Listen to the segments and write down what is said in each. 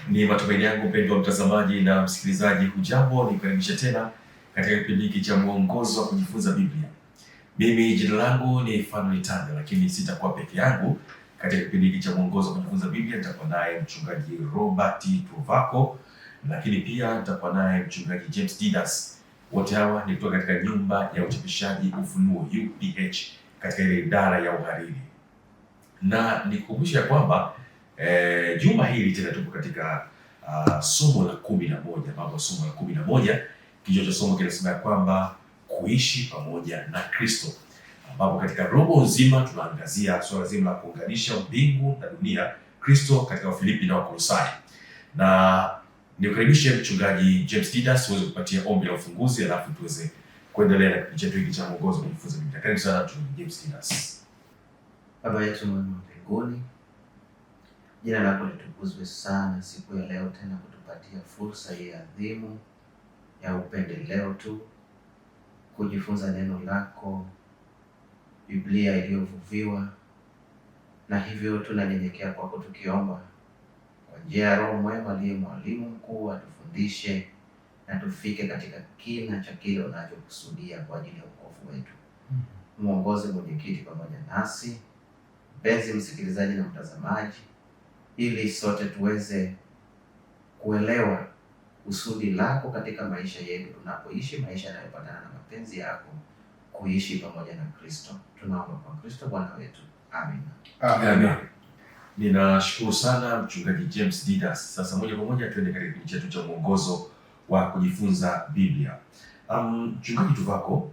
Ni matumaini yangu mpendwa mtazamaji na msikilizaji, hujambo, nikukaribisha tena katika kipindi hiki cha mwongozo wa kujifunza Biblia. Mimi jina langu ni Fanuel Tanda, lakini sitakuwa peke yangu katika kipindi hiki cha mwongozo wa kujifunza Biblia. Nitakuwa naye mchungaji Robert Tuvako, lakini pia nitakuwa naye mchungaji James Didas. Wote hawa ni kutoka katika nyumba ya uchapishaji Ufunuo UPH katika ile idara ya uhariri. Na nikukumbusha kwamba juma hili tena tupo katika somo la 11, ambapo somo la 11 kichwa cha somo kinasema kwamba kuishi pamoja na Kristo, ambapo katika robo nzima tunaangazia swala zima la kuunganisha mbingu na dunia, Kristo katika Wafilipi na Wakolosai. Na nikukaribishe mchungaji James Didas uweze kupatia ombi la ufunguzi, alafu tuweze kuendelea na kipindi chetu hiki cha mwongozo kujifunza Biblia. Karibu sana mchungaji James Didas. Baba yetu mwema mbinguni, jina lako litukuzwe sana siku ya leo tena kutupatia fursa hii adhimu ya upendeleo tu kujifunza neno lako, Biblia iliyovuviwa, na hivyo tunanyenyekea kwako tukiomba kwa njia ya Roho mwema aliye mwalimu mkuu atufundishe na tufike katika kina cha kile unachokusudia kwa ajili ya wokovu wetu. Muongoze mwenyekiti pamoja nasi, mpenzi msikilizaji na mtazamaji, ili sote tuweze kuelewa kusudi lako katika maisha yetu tunapoishi maisha yanayopatana na mapenzi yako, kuishi pamoja na Kristo. Tunaomba kwa Kristo Bwana wetu. Amina. Amen. Ninashukuru sana mchungaji James Didas. Sasa moja kwa moja tuende katika kipindi chetu cha mwongozo wa kujifunza Biblia. Mchungaji Tuvako,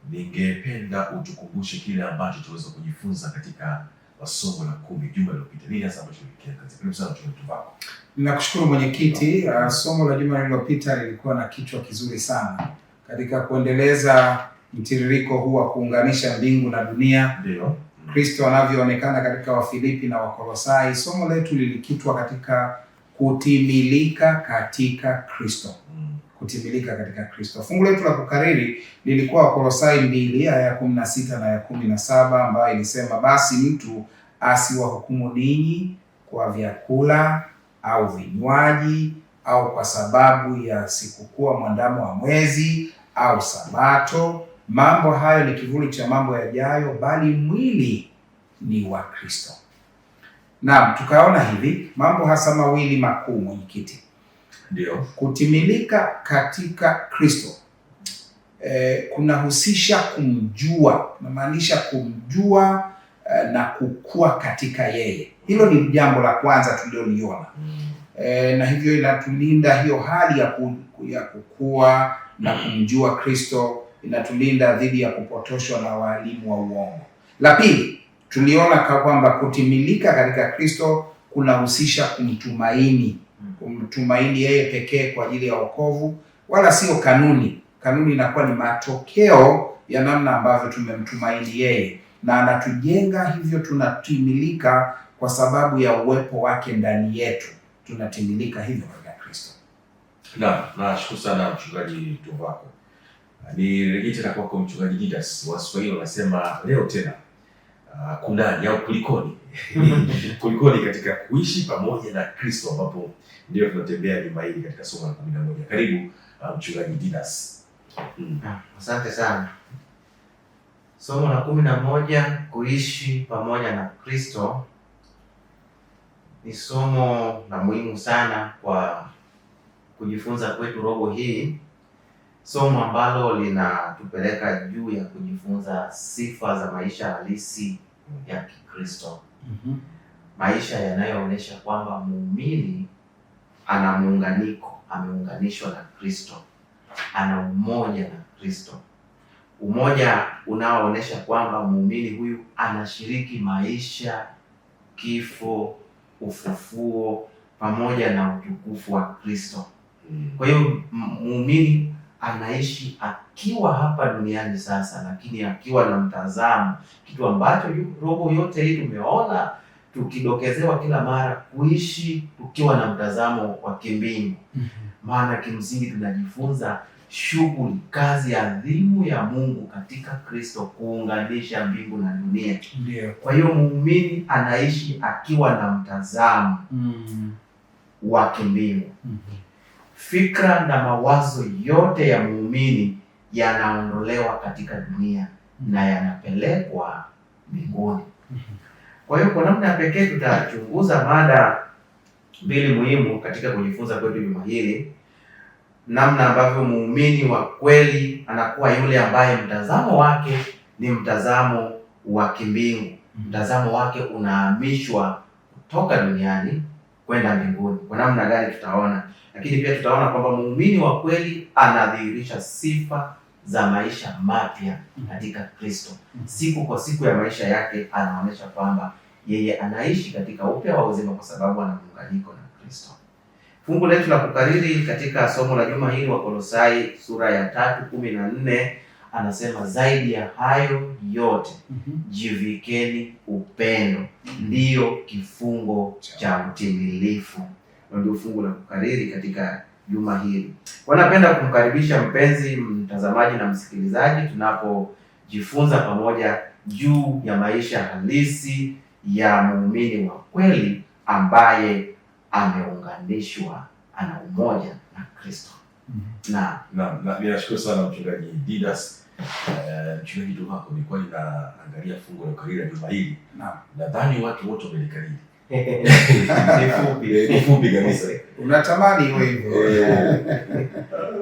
ningependa utukumbushe kile ambacho tuweza kujifunza katika somo la 10 juma lililopita. Nini hasa ambacho tulikiangalia? Karibu sana mchungaji Tuvako. Ninakushukuru mwenyekiti. Somo la juma lililopita lilikuwa na kichwa kizuri sana katika kuendeleza mtiririko huu wa kuunganisha mbingu na dunia. Ndio. Kristo anavyoonekana katika Wafilipi na Wakolosai. Somo letu lilikitwa katika kutimilika katika Kristo. Kutimilika katika Kristo. Fungu letu la kukariri lilikuwa Wakolosai 2 aya ya 16 na ya 17, ambayo ilisema, basi mtu asiwahukumu ninyi kwa vyakula au vinywaji au kwa sababu ya sikukuu, mwandamo wa mwezi au Sabato. Mambo hayo ni kivuli cha mambo yajayo, bali mwili ni wa Kristo. Naam, tukaona hivi mambo hasa mawili makuu mwenyekiti. Ndio. Kutimilika katika Kristo kunahusisha kumjua, namaanisha kumjua na kukua katika yeye. Hilo ni jambo la kwanza tulioliona. Na hivyo inatulinda hiyo hali ya kukua na kumjua Kristo, inatulinda dhidi ya kupotoshwa na walimu wa uongo. La pili, tuliona kwamba kutimilika katika Kristo kunahusisha kumtumaini yeye pekee kwa ajili ya wokovu, wala sio kanuni. Kanuni inakuwa ni matokeo ya namna ambavyo tumemtumaini yeye, na anatujenga hivyo tunatimilika kwa sababu ya uwepo wake ndani yetu. Tunatimilika hivyo katika Kristo. Nashukuru sana mchungaji Tuvako. Nirejee tena kwako mchungaji Didas. Waswahili wanasema leo tena kunani au kulikoni. Kulikoni katika kuishi pamoja na Kristo, ambapo ndio tunatembea juma hili katika somo la 11. Karibu mchungaji Didas. Asante sana. Somo la 11, kuishi pamoja na Kristo, ni somo la muhimu sana kwa kujifunza kwetu robo hii. Somo ambalo linatupeleka juu ya kujifunza sifa za maisha halisi ya Kikristo. Maisha yanayoonyesha kwamba muumini ana muunganiko, ameunganishwa na Kristo, ana umoja na Kristo. Umoja unaoonyesha kwamba muumini huyu anashiriki maisha, kifo, ufufuo pamoja na utukufu wa Kristo. Kwa hiyo muumini anaishi akiwa hapa duniani sasa, lakini akiwa na mtazamo, kitu ambacho robo yote hii tumeona tukidokezewa kila mara, kuishi tukiwa na mtazamo wa kimbingu. Maana kimsingi tunajifunza shughuli, kazi adhimu ya Mungu katika Kristo kuunganisha mbingu na dunia. Kwa hiyo muumini anaishi akiwa na mtazamo wa kimbingu. Fikra na mawazo yote ya muumini yanaondolewa katika dunia na yanapelekwa mbinguni. Kwa hiyo kwa namna ya pekee tutachunguza mada mbili muhimu katika kujifunza kwetu juma hili, namna ambavyo muumini wa kweli anakuwa yule ambaye mtazamo wake ni mtazamo wa kimbingu. Mtazamo wake unahamishwa kutoka duniani kwenda mbinguni. Kwa namna gani tutaona, lakini pia tutaona kwamba muumini wa kweli anadhihirisha sifa za maisha mapya katika Kristo. Siku kwa siku ya maisha yake anaonyesha kwamba yeye anaishi katika upya wa uzima kwa sababu ana muunganiko na Kristo. Fungu letu la kukariri katika somo la juma hili, Wakolosai sura ya 3:14, anasema zaidi ya hayo yote jivikeni upendo, ndiyo kifungo cha utimilifu. Ndio fungu la kukariri katika juma hili. Wanapenda kumkaribisha mpenzi mtazamaji na msikilizaji tunapojifunza pamoja juu ya maisha halisi ya muumini wa kweli ambaye ameunganishwa, ana umoja na Kristo. Na ninashukuru sana mchungaji Didas. Mchungaji Duhako, nilikuwa ninaangalia fungu la kukariri la juma hili. Nadhani watu wote wamelikariri. Ni fupi kabisa. Unatamani iwe hivyo.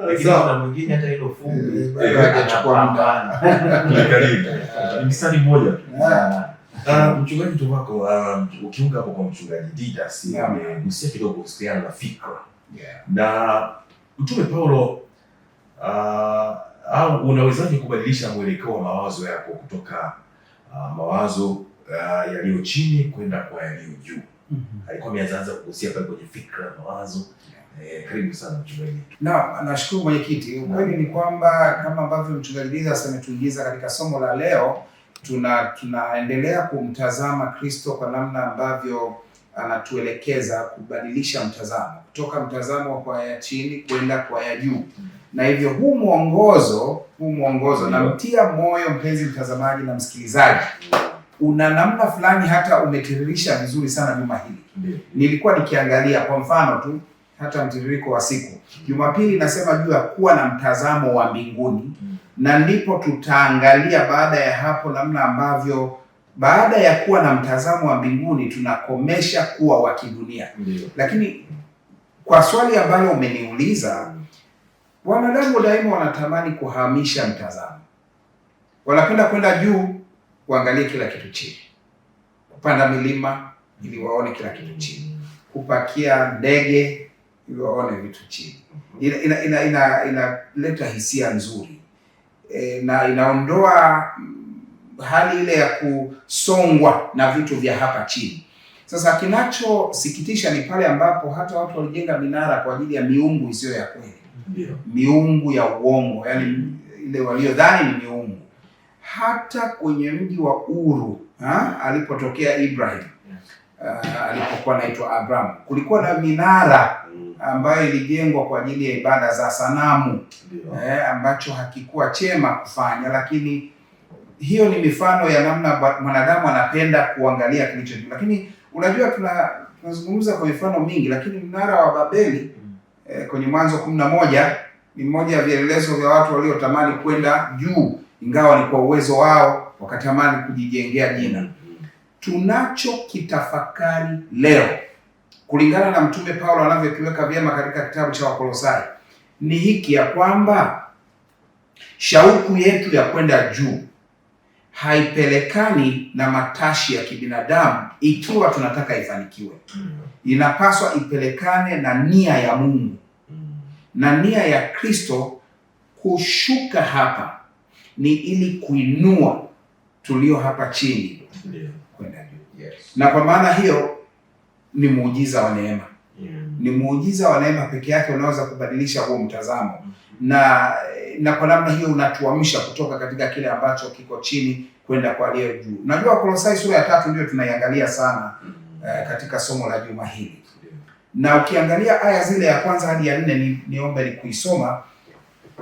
Lakini kuna mwingine hata hilo fungu anachukua muda. Kulikariri. Ni mstari mmoja tu. Mchungaji Duhako, ukiunga hapo kwa mchungaji Didas, amegusia kidogo kuhusiana na fikra. Na Mtume Paulo, au unawezaje kubadilisha mwelekeo wa mawazo yako kutoka mawazo yaliyo chini kwenda kwa yaliyo juu? Alikuwa ameanza kugusia pale kwenye fikra, mawazo. Karibu sana mchungaji. Nashukuru mwenyekiti. Ukweli ni kwamba kama ambavyo mchungaji Didas ametuingiza katika somo la leo, tunaendelea kumtazama Kristo kwa namna ambavyo anatuelekeza kubadilisha mtazamo kutoka mtazamo kwa ya chini kwenda kwa ya juu. Na hivyo huu mwongozo namtia moyo mpenzi mtazamaji na msikilizaji, una namna fulani hata umetiririsha vizuri sana juma hili. Nilikuwa nikiangalia kwa mfano tu hata mtiririko wa siku. Jumapili nasema juu ya kuwa na mtazamo wa mbinguni, na ndipo tutaangalia baada ya hapo namna ambavyo baada ya kuwa na mtazamo wa mbinguni tunakomesha kuwa wa kidunia. Lakini kwa swali ambalo umeniuliza, wanadamu daima wanatamani kuhamisha mtazamo. Wanapenda kwenda juu kuangalia kila kitu chini, kupanda milima ili waone kila kitu chini, kupakia ndege ili waone vitu chini. Inaleta hisia nzuri na inaondoa hali ile ya kusongwa na vitu vya hapa chini. Sasa kinachosikitisha ni pale ambapo hata watu walijenga minara kwa ajili ya miungu isiyo ya kweli. Miungu ya uongo, yani ile waliodhani ni miungu. Hata kwenye mji wa Uru alipotokea Ibrahim, alipokuwa anaitwa Abraham, kulikuwa na minara ambayo ilijengwa kwa ajili ya ibada za sanamu, ambacho hakikuwa chema kufanya, lakini hiyo ni mifano ya namna mwanadamu anapenda kuangalia kilicho juu. Lakini unajua tunazungumza kwa mifano mingi, lakini mnara wa Babeli kwenye Mwanzo 11 ni mmoja ya vielelezo vya watu waliotamani kwenda juu, ingawa ni kwa uwezo wao wakatamani kujijengea jina. Tunachokitafakari leo kulingana na Mtume Paulo anavyokiweka vyema katika kitabu cha Wakolosai ni hiki, ya kwamba shauku yetu ya kwenda juu haipelekani na matashi ya kibinadamu ikiwa tunataka ifanikiwe. Inapaswa ipelekane na nia ya Mungu na nia ya Kristo. Kushuka hapa ni ili kuinua tulio hapa chini kwenda juu. Na kwa maana hiyo ni muujiza wa neema. Ni muujiza wa neema peke yake unaweza kubadilisha huo mtazamo. Na kwa namna hiyo unatuamsha kutoka katika kile ambacho kiko chini kwenda kwa aliye juu. Najua Kolosai sura ya 3 ndio tunaiangalia sana katika somo la juma hili. Na ukiangalia aya zile ya kwanza hadi ya 4, niombe kuisoma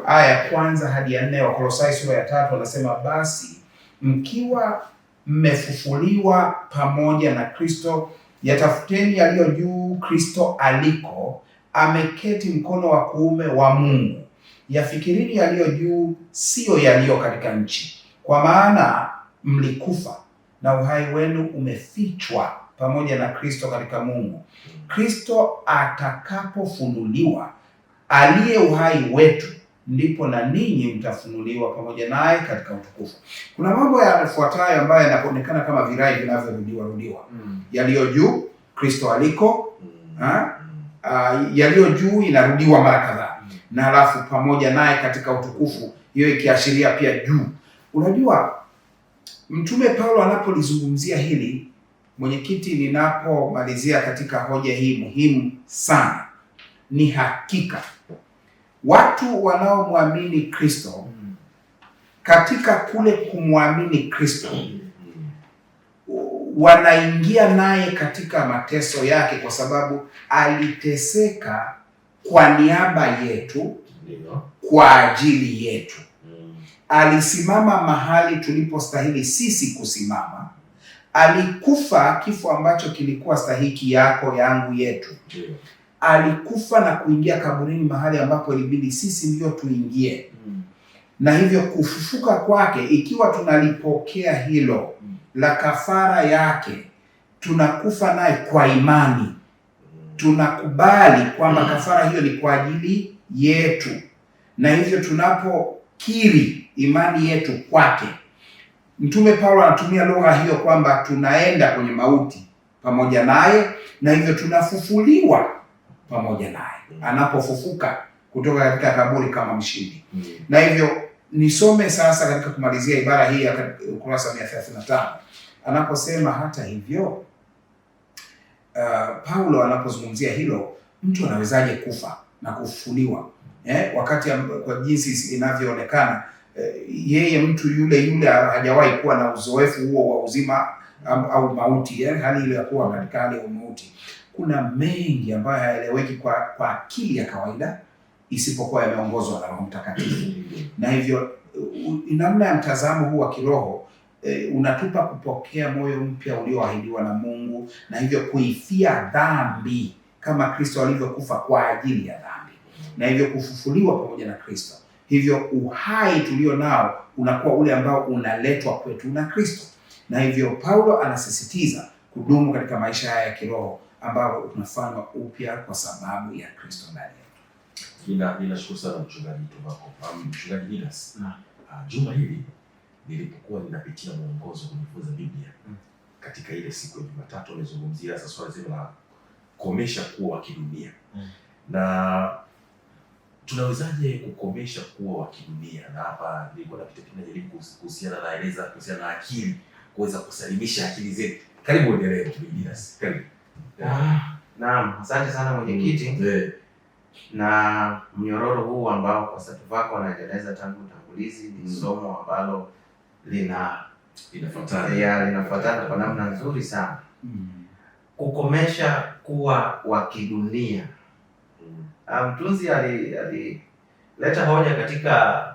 aya ya kwanza hadi ya 4 wa Kolosai sura ya 3. Anasema, basi mkiwa mmefufuliwa pamoja na Kristo, Yatafuteni yaliyo juu, Kristo aliko ameketi mkono wa kuume wa Mungu. Yafikirini yaliyo juu, siyo yaliyo katika nchi, kwa maana mlikufa na uhai wenu umefichwa pamoja na Kristo katika Mungu. Kristo atakapofunuliwa, aliye uhai wetu, ndipo na ninyi mtafunuliwa pamoja naye katika utukufu. Kuna mambo yafuatayo ambayo yanaonekana kama virai vinavyorudiwa. Yaliyo juu, Kristo aliko. Yaliyo juu inarudiwa mara kadhaa, na halafu pamoja naye katika utukufu, hiyo ikiashiria pia juu. Unajua, Mtume Paulo anapolizungumzia hili, mwenyekiti, ninapomalizia katika hoja hii muhimu sana, ni hakika watu wanaomwamini Kristo, katika kule kumwamini Kristo, wanaingia naye katika mateso yake, kwa sababu aliteseka kwa niaba yetu, kwa ajili yetu. Alisimama mahali tulipostahili sisi kusimama. Alikufa kifo ambacho kilikuwa stahiki yako, yangu, yetu. Alikufa na kuingia kaburini mahali ambapo ilibidi sisi ndio tuingie. Na hivyo kufufuka kwake, ikiwa tunalipokea hilo la kafara yake, tunakufa naye kwa imani. Tunakubali kwamba kafara hiyo ni kwa ajili yetu, na hivyo tunapokiri imani yetu kwake, Mtume Paulo anatumia lugha hiyo kwamba tunaenda kwenye mauti pamoja naye, na hivyo tunafufuliwa pamoja naye anapofufuka kutoka katika kaburi kama mshindi. Na hivyo nisome sasa katika kumalizia ibara hii ya ukurasa 135 anaposema, hata hivyo Paulo anapozungumzia hilo, mtu anawezaje kufa na kufufuliwa wakati kwa jinsi inavyoonekana yeye mtu yule hajawahi kuwa na uzoefu huo wa uzima au mauti, hali ile ya kuwa katika hali ya mauti. Kuna mengi ambayo hayaeleweki kwa akili ya kawaida, isipokuwa yameongozwa na Roho Mtakatifu. Na hivyo namna ya mtazamo huu wa kiroho unatupa kupokea moyo mpya ulioahidiwa na Mungu, na hivyo kuifia dhambi kama Kristo alivyokufa kwa ajili ya dhambi, na hivyo kufufuliwa pamoja na Kristo. Hivyo uhai tulio nao unakuwa ule ambao unaletwa kwetu na Kristo. Na hivyo Paulo anasisitiza kudumu katika maisha haya ya kiroho ambao tunafanywa upya kwa sababu ya Kristo ndani yetu. Ninashukuru sana mchungaji Tuvako. Mchungaji Nidas, juma hili nilipokuwa ninapitia mwongozo kujifunza Biblia, katika ile siku ya Jumatatu nimezungumzia sasa swala zima la komesha kuwa wa kidunia. Na tunawezaje kukomesha kuwa wa kidunia? Na hapa nilikuwa napita najaribu kuhusiana na akili, kuweza kusalimisha akili zetu. Karibu endelee Nidas. Karibu. Naam, asante sana mwenyekiti. Na mnyororo huu ambao Pastor Tuvako anaendeleza tangu utangulizi ni somo ambalo linafuatana kwa namna nzuri sana. Kukomesha kuwa wa kidunia. Mtunzi alileta hoja katika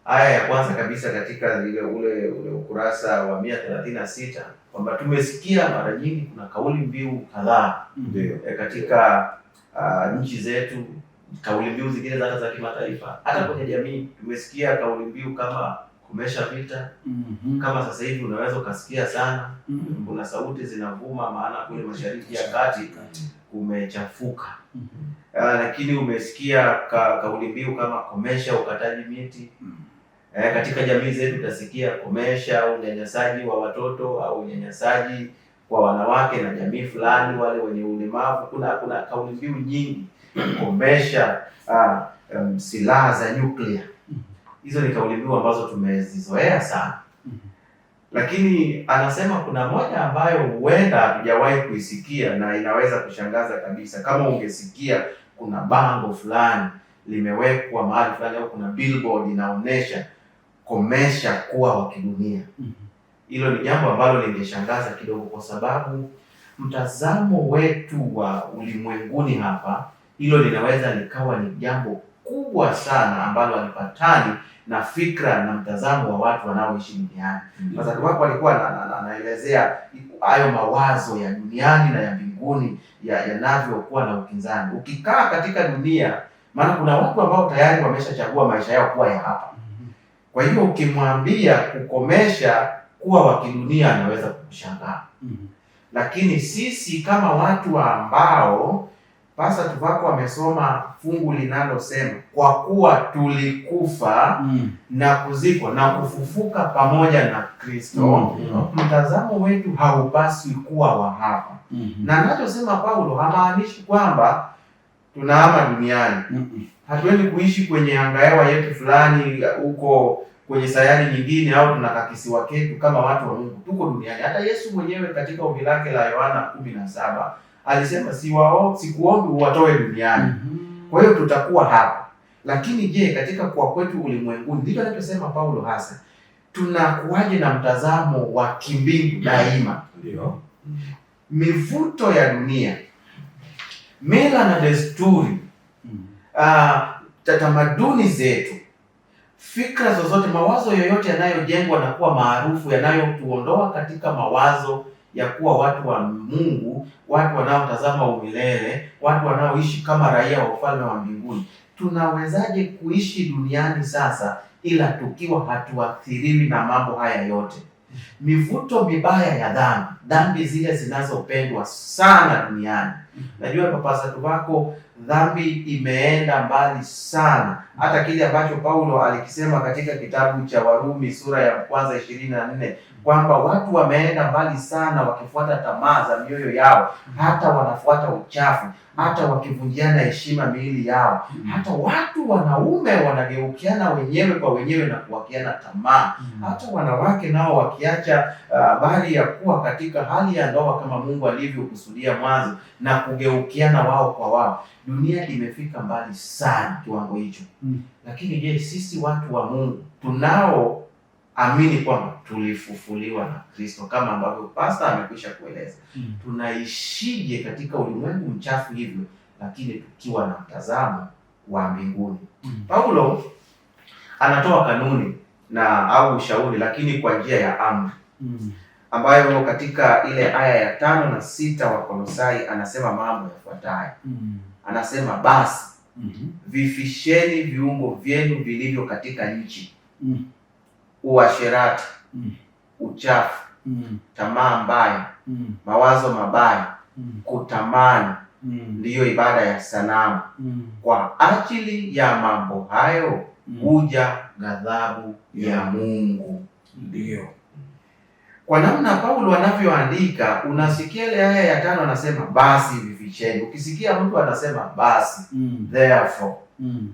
aya ya kwanza kabisa katika ule ukurasa wa 136 kwamba tumesikia mara nyingi kuna kauli mbiu kadhaa katika nchi zetu, kauli mbiu zingine za kimataifa, hata kwenye jamii tumesikia kauli mbiu kama komesha vita. Kama sasa hivi unaweza ukasikia sana, kuna sauti zinavuma, maana kule Mashariki ya Kati kumechafuka. Lakini umesikia kauli mbiu kama komesha ukataji miti. Katika jamii zetu utasikia komesha unyanyasaji wa watoto au unyanyasaji kwa wanawake na jamii fulani, wale wenye ulemavu. Kuna kauli mbiu nyingi, komesha silaha za nyuklia. Hizo ni kauli mbiu ambazo tumezizoea sana. Lakini anasema kuna moja ambayo huenda hatujawahi kuisikia na inaweza kushangaza kabisa. Kama ungesikia kuna bango fulani limewekwa mahali fulani au kuna billboard inaonyesha komesha kuwa wa kidunia. Hilo ni jambo ambalo lingeshangaza kidogo, kwa sababu mtazamo wetu wa ulimwenguni hapa, hilo linaweza likawa ni jambo kubwa sana ambalo halipatani na fikra na mtazamo wa watu wanaoishi duniani. Pastor wako alikuwa anaelezea hayo mawazo ya duniani na ya mbinguni yanavyokuwa na ukinzani. Ukikaa katika dunia, maana kuna watu ambao tayari wameshachagua maisha yao kuwa ya hapa. Kwa hiyo ukimwambia kukomesha kuwa wa kidunia anaweza kukushangaa. Lakini sisi kama watu ambao Pastor Tuvako amesoma fungu linalosema kwa kuwa tulikufa na kuzikwa na kufufuka pamoja na Kristo, mtazamo wetu haupaswi kuwa wa hapa. Na anachosema Paulo hamaanishi kwamba tunahama duniani. Hatuendi kuishi kwenye angahewa yetu fulani huko kwenye sayari nyingine au tunakakisiwa ketu kama watu wa Mungu. Tuko duniani. Hata Yesu mwenyewe katika ombi lake la Yohana 17 alisema sikuombi uwatoe duniani. Kwa hiyo tutakuwa hapa. Lakini je, katika kuwa kwetu ulimwenguni, ndivyo anachosema Paulo hasa, tunakuwaje na mtazamo wa kimbingu daima? Ndio. Mivuto ya dunia, mila na desturi, tamaduni zetu, fikra zozote, mawazo yoyote yanayojengwa na kuwa maarufu, yanayotuondoa katika mawazo ya kuwa watu wa Mungu, watu wanaotazama umilele, watu wanaoishi kama raia wa ufalme wa mbinguni. Tunawezaje kuishi duniani sasa ila tukiwa hatuathiriwi na mambo haya yote? Mivuto mibaya ya dhambi zile zinazopendwa sana duniani. Najua Pastor Tuvako, dhambi imeenda mbali sana. Hata kile ambacho Paulo alikisema katika kitabu cha Warumi sura ya kwanza 24 kwamba watu wameenda mbali sana wakifuata tamaa za mioyo yao, hata wanafuata uchafu, hata wakivunjiana heshima miili yao, hata watu wanaume wanageukiana wenyewe kwa wenyewe na kuwakiana tamaa, hata wanawake nao wakiacha habari ya kuwa katika hali ya ndoa kama Mungu alivyokusudia mwanzo na kugeukiana wao kwa wao. Dunia imefika mbali sana kiwango hicho. Lakini je, sisi watu wa Mungu tunaoamini kwamba tulifufuliwa na Kristo kama ambavyo Pastor amekwisha kueleza, tunaishije katika ulimwengu mchafu hivyo lakini tukiwa na mtazamo wa mbinguni? Paulo anatoa kanuni au ushauri, lakini kwa njia ya amri, ambayo katika ile aya ya 5 na 6 wa Kolosai anasema mambo yafuatayo. Anasema basi vifisheni viungo vyenu vilivyo katika nchi, uasherati, uchafu, tamaa mbaya, mawazo mabaya, kutamani, ndiyo ibada ya sanamu. Kwa ajili ya mambo hayo huja ghadhabu ya Mungu. Ndio. Kwa namna Paulo anavyoandika, unasikia ile aya ya 5 anasema basi vifisheni. Ukisikia mtu anasema basi, therefore,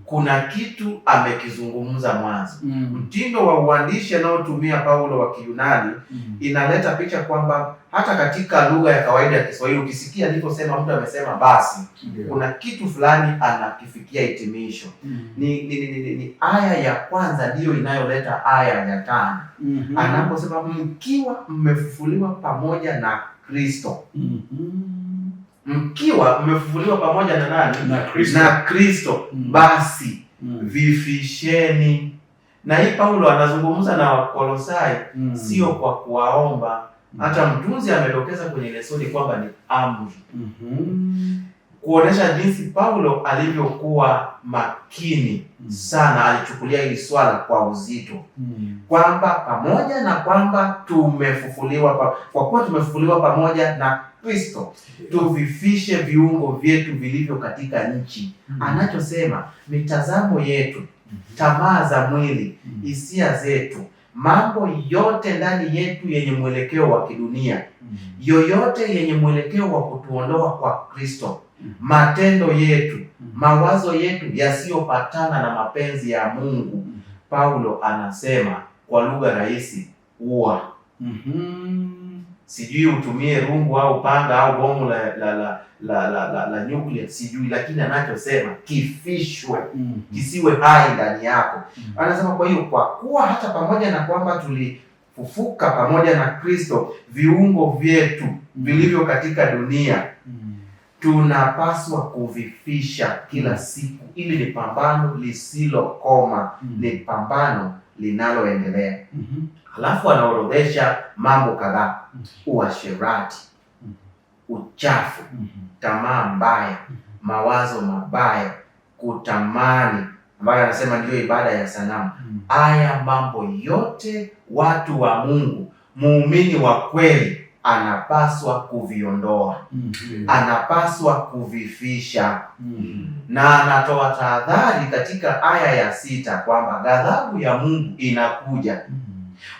kuna kitu amekizungumza mwanzo. Mtindo wa uandishi anaotumia Paulo wa Kiyunani inaleta picha kwamba hata katika lugha ya kawaida ya Kiswahili ukisikia niliposema mtu amesema basi, kuna kitu fulani anakifikia hitimisho. Ni aya ya kwanza ndiyo inayoleta aya ya 5. Anaposema mkiwa mmefufuliwa pamoja na Kristo. Mkiwa mmefufuliwa pamoja na nani? Na Kristo. Basi vifisheni. Na hii Paulo anazungumza na Wakolosai sio kwa kuwaomba. Hata mtunzi amedokeza kwenye lesoni kwamba ni amri. Kuonesha jinsi Paulo alivyokuwa makini sana, alichukulia hili swala kwa uzito. Kwamba pamoja na kwamba tumefufuliwa kwa kuwa tumefufuliwa pamoja na Kristo, tuvifishe viungo vyetu vilivyo katika nchi. Anachosema mitazamo yetu, tamaa za mwili, hisia zetu, mambo yote ndani yetu yenye mwelekeo wa kidunia, yoyote yenye mwelekeo wa kutuondoa kwa Kristo, matendo yetu, mawazo yetu yasiyopatana na mapenzi ya Mungu, Paulo anasema kwa lugha rahisi, ua. Sijui utumie rungu au panga au bomu la nyuklia, sijui, lakini anachosema kifishwe, kisiwe hai ndani yako. Anasema kwa hiyo kwa kuwa hata pamoja na kwamba tulifufuka pamoja na Kristo, viungo vyetu vilivyo katika dunia tunapaswa kuvifisha kila siku. Ili ni pambano lisilokoma, ni pambano linaloendelea. Halafu anaorodhesha mambo kadhaa: uasherati, uchafu, tamaa mbaya, mawazo mabaya, kutamani, ambayo anasema ndiyo ibada ya sanamu. Haya mambo yote watu wa Mungu, muumini wa kweli anapaswa kuviondoa, anapaswa kuvifisha. Na anatoa tahadhari katika aya ya 6 kwamba ghadhabu ya Mungu inakuja.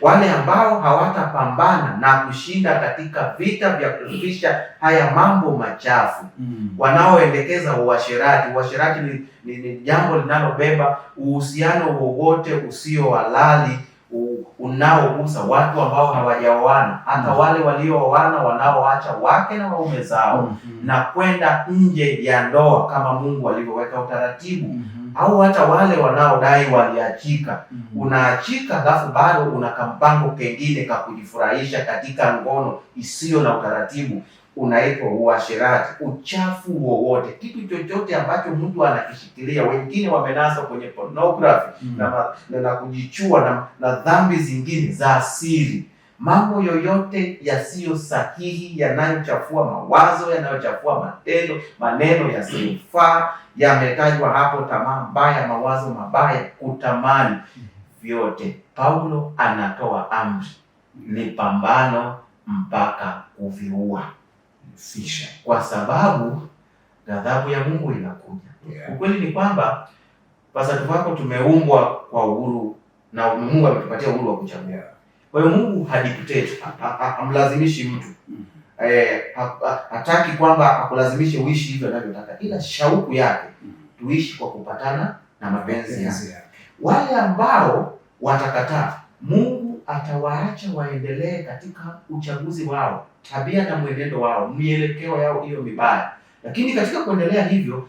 Wale ambao hawatapambana na kushinda katika vita vya kufisha haya mambo machafu, wanaoendekeza uasherati. Uasherati ni jambo linalobeba uhusiano wowote usio halali unaogusa watu ambao hawajaoana, hata wale waliooana wanaoacha wake na waume zao na kwenda nje ya ndoa kama Mungu alivyoweka utaratibu, au hata wale wanaodai waliachika. Unaachika alafu bado una kampango kengine ka kujifurahisha katika ngono isiyo na utaratibu, unaitwa uasherati. Uchafu wowote, kitu chochote ambacho mtu anakishikilia, wengine wamenaswa kwenye pornography na kujichua na dhambi zingine za asili. Mambo yoyote yasiyo sahihi, yanayochafua mawazo, yanayochafua matendo, maneno yasiyofaa yametajwa hapo: tamaa mbaya, mawazo mabaya, kutamani. Vyote Paulo anatoa amri, ni pambano mpaka kuviua, kwa sababu ghadhabu ya Mungu inakuja. Ukweli ni kwamba pasatu wako tumeumbwa kwa uhuru, na Mungu ametupatia uhuru wa kuchagua. Kwa hiyo Mungu hadictate, hamlazimishi mtu. Hataki kwamba akulazimishe uishi hivyo anavyotaka, ila shauku yake tuishi kwa kupatana na mapenzi yake. Wale ambao watakataa, Mungu atawaacha waendelee katika uchaguzi wao, tabia na mwenendo wao, mielekeo yao hiyo mibaya. Lakini katika kuendelea hivyo,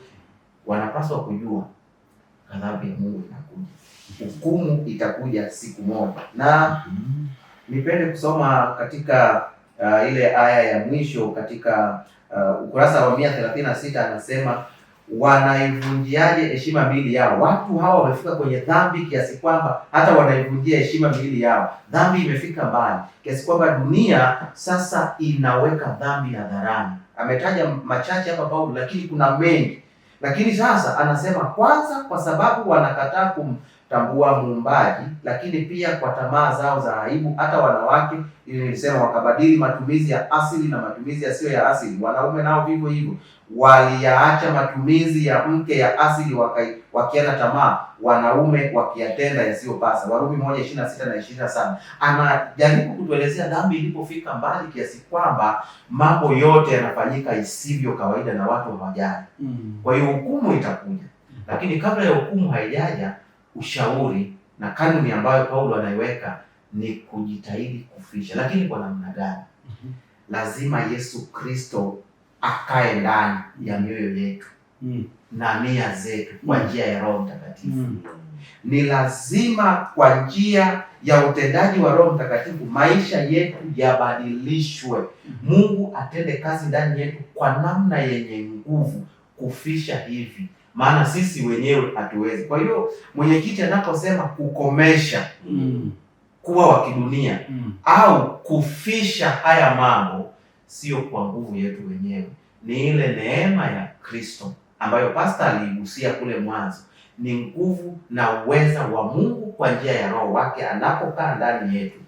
wanapaswa kujua ghadhabu ya Mungu inakuja. Hukumu itakuja siku moja. Na nipende kusoma katika ile aya ya mwisho katika ukurasa wa 136, anasema wanaivunjiaje heshima miili yao. Watu hawa wamefika kwenye dhambi kiasi kwamba hata wanaivunjia heshima miili yao. Dhambi imefika mbali kiasi kwamba dunia sasa inaweka dhambi hadharani. Ametaja machache hapa Paulo, lakini kuna mengi. Lakini sasa anasema kwanza, kwa sababu wanakataa kumtambua Muumbaji, lakini pia kwa tamaa zao za aibu, hata wanawake, ili nilisema, wakabadili matumizi ya asili na matumizi yasiyo ya asili. Wanaume nao vivyo hivyo, waliyaacha matumizi ya mke ya asili wakiana tamaa, wanaume wakiyatenda yasiyopasa. Warumi 1:26 na 27. Anajaribu kutuelezea dhambi ilipofika mbali kiasi kwamba mambo yote yanafanyika isivyo kawaida na watu hawajali. Kwa hiyo hukumu itakuja. Lakini kabla ya hukumu haijaja, ushauri na kanuni ambayo Paulo anaiweka ni kujitahidi kufisha. Lakini kwa namna gani? Lazima Yesu Kristo akae ndani ya mioyo yetu na nia zetu kwa njia ya Roho Mtakatifu. Ni lazima kwa njia ya utendaji wa Roho Mtakatifu maisha yetu yabadilishwe. Mungu atende kazi ndani yetu kwa namna yenye nguvu kufisha hivi, maana sisi wenyewe hatuwezi. Kwa hiyo mwenyekiti anaposema kukomesha kuwa wa kidunia au kufisha haya mambo, sio kwa nguvu yetu wenyewe, ni ile neema ya Kristo ambayo pastor aliigusia kule mwanzo. Ni nguvu na uweza wa Mungu kwa njia ya Roho wake anapokaa ndani yetu,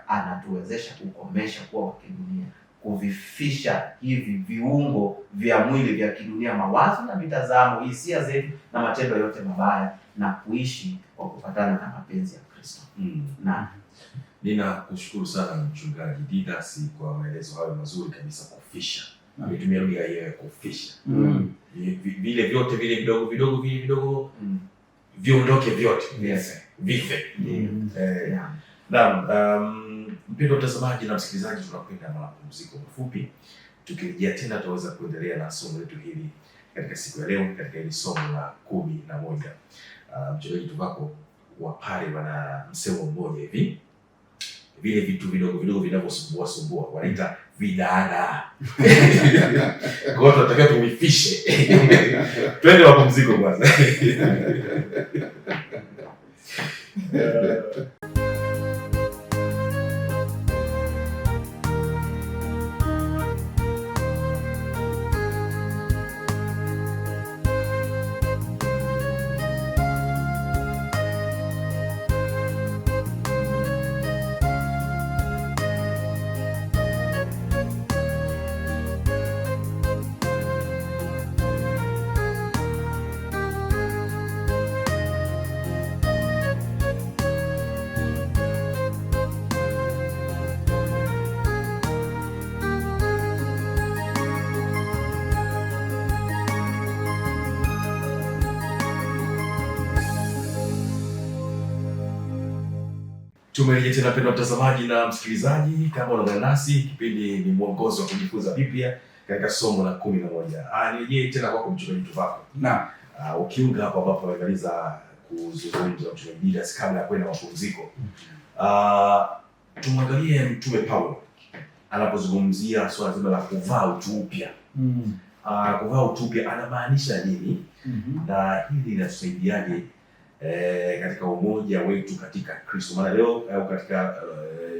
anatuwezesha kukomesha kuwa wa kidunia, kuvifisha hivi viungo vya mwili vya kidunia, mawazo na mitazamo, hisia zetu na matendo yote mabaya, na kuishi kwa kupatana na mapenzi ya Kristo. Na ninakushukuru sana Mchungaji Didas kwa maelezo hayo mazuri kabisa. Kufisha, ametumia lugha hiyo ya kufisha. Vile vyote vile vidogo viondoke vyote, vife. Mpendwa mtazamaji na msikilizaji, tunakwenda mapumziko mafupi. Tukirejea tena tutaweza kuendelea na somo letu hili katika siku ya leo, katika hili somo la 11. Mchungaji Tuvako wa pale wana msemo mmoja hivi, vile vitu vidogo vinavyosumbua wanaita vidada. Kwa hiyo tunataka tumifishe. Twende mapumziko kwanza. Tumerejea tena mpendwa mtazamaji na msikilizaji, kama unaungana nasi, kipindi ni mwongozo wa kujifunza Biblia katika somo la 11. Nirejee tena kwako mchungaji Tuvako. Naam. Ukiunga hapo ambapo amemaliza kuzungumza mchungaji Didas kabla ya kwenda mapumziko. Tumwangalie Mtume Paulo anapozungumzia swala zima la kuvaa utu upya. Kuvaa utu upya anamaanisha nini? Na hili linatusaidiaje katika umoja wetu katika Kristo? Maana leo au katika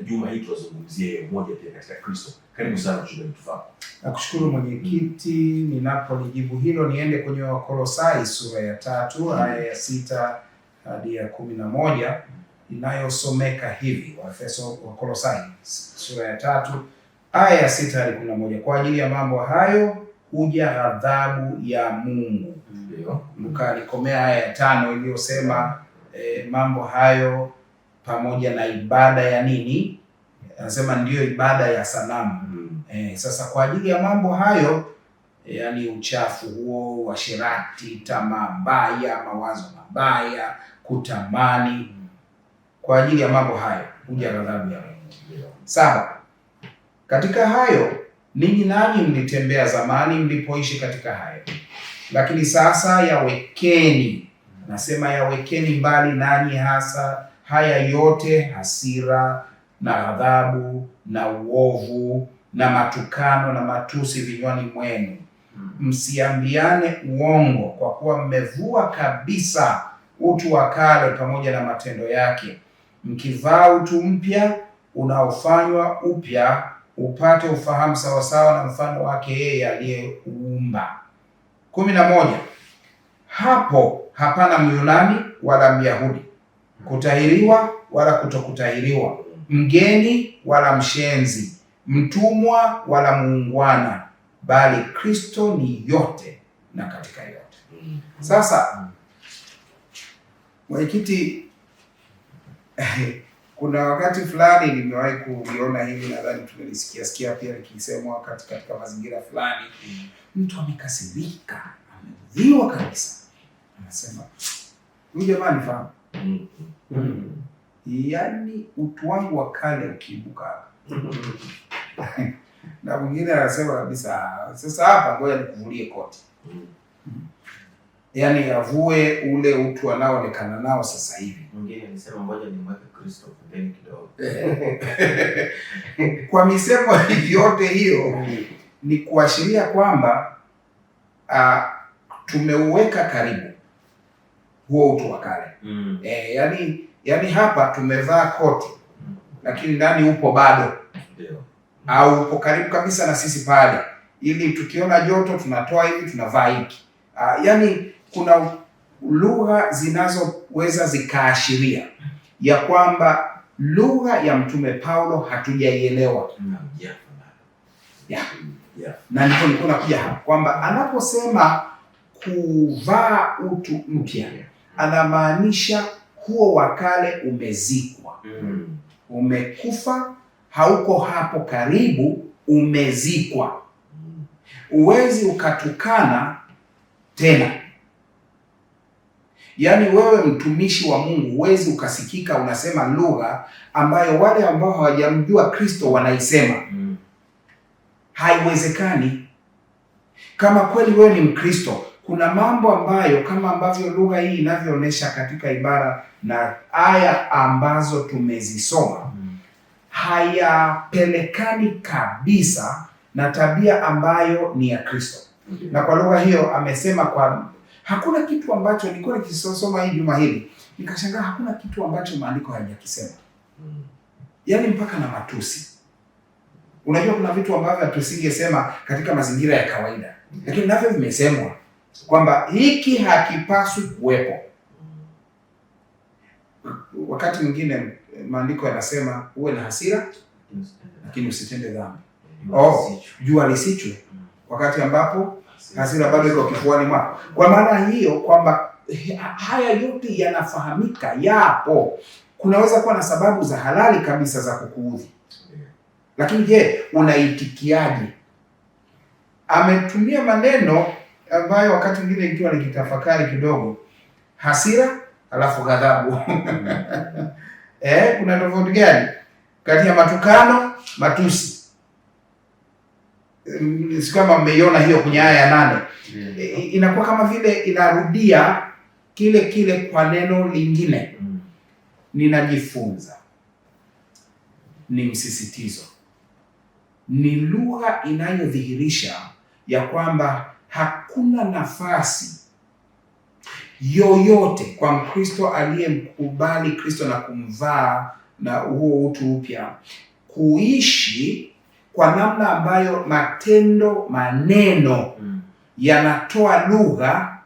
juma hili tunazungumzia umoja pia katika Kristo. Karibu sana mchungaji Tuvako. Nakushukuru mwenyekiti. Ninapolijibu hilo niende kwenye Wakolosai sura ya 3 aya ya 6 hadi ya 11 inayosomeka hivi. Wakolosai sura ya 3 aya ya 6 hadi 11. Kwa ajili ya mambo hayo huja ghadhabu ya Mungu. Mkanikomea aya ya 5 iliyosema mambo hayo pamoja na ibada ya nini? Anasema ndiyo ibada ya sanamu. Sasa kwa ajili ya mambo hayo, yani uchafu huo, uasherati, tamaa mbaya, mawazo mabaya, kutamani, kwa ajili ya mambo hayo huja ghadhabu ya Mungu. 7. Katika hayo ninyi nanyi mlitembea zamani mlipoishi katika hayo. Lakini sasa yawekeni, nasema yawekeni mbali nanyi hasa haya yote: hasira na ghadhabu na uovu na matukano na matusi vinywani mwenu. Msiambiane uongo, kwa kuwa mmevua kabisa utu wa kale pamoja na matendo yake, mkivaa utu mpya unaofanywa upya upate ufahamu sawasawa na mfano wake yeye aliyeuumba. 11. Hapo hapana Myunani wala Myahudi, kutahiriwa wala kutokutahiriwa, mgeni wala mshenzi, mtumwa wala muungwana, bali Kristo ni yote na katika yote. Sasa mwenyekiti, kuna wakati fulani nimewahi kuliona hivi, nadhani tumelisikia pia likisemwa katika mazingira fulani. Mtu amekasirika, ameudhiwa kabisa, anasema huyu jamaa nifahamu. Yaani utu wangu wa kale ukiibuka. Na mwingine anasema kabisa, sasa hapa ngoja nikuvulie koti. Yaani avue ule utu anaoonekana nao sasa hivi. Mwingine anasema ngoja nimweke Kristo pembeni kidogo. Kwa misemo yote hiyo ni kuashiria kwamba tumeuweka karibu huo utu wa kale. Yani hapa tumevaa koti, lakini ndani upo bado. Au upo karibu kabisa na sisi pale, ili tukiona joto tunatoa hivi tunavaa hiki. Yani kuna lugha zinazoweza zikaashiria ya kwamba lugha ya Mtume Paulo hatujaielewa. Na ndipo nilikuwa nakuja hapa kwamba anaposema kuvaa utu mpya, anamaanisha huo wa kale umezikwa. Umekufa, hauko hapo karibu, umezikwa. Uwezi ukatukana tena. Yaani wewe mtumishi wa Mungu huwezi ukasikika unasema lugha ambayo wale ambao hawajamjua Kristo wanaisema. Haiwezekani. Kama kweli wewe ni Mkristo, kuna mambo ambayo kama ambavyo lugha hii inavyoonyesha katika ibara na aya ambazo tumezisoma, hayapelekani kabisa na tabia ambayo ni ya Kristo. Na kwa lugha hiyo amesema hakuna kitu ambacho, nilikuwa nikisoma hii juma hili nikashangaa, hakuna kitu ambacho maandiko hayajakisema. Yaani mpaka na matusi. Unajua kuna vitu ambavyo tusingesema katika mazingira ya kawaida, lakini navyo vimesemwa kwamba hiki hakipaswi kuwepo. Wakati mwingine maandiko yanasema uwe na hasira lakini usitende dhambi. Jua lisichwe wakati ambapo hasira bado iko kifuani mwako. Kwa maana hiyo kwamba haya yote yanafahamika, yapo. Kunaweza kuwa na sababu za halali kabisa za kukuudhi. Lakini je, unaitikiaje? Ametumia maneno ambayo wakati mwingine ikiwa nikitafakari kidogo, hasira alafu ghadhabu. Kuna tofauti gani kati ya matukano, matusi? Si kama mmeiona hiyo kwenye aya ya 8. Inakuwa kama vile inarudia kile kwa neno lingine. Ninajifunza, ni msisitizo, ni lugha inayodhihirisha ya kwamba hakuna nafasi yoyote kwa Mkristo aliyemkubali Kristo na kumvaa na huo utu upya kuishi kwa namna ambayo matendo, maneno yanatoa lugha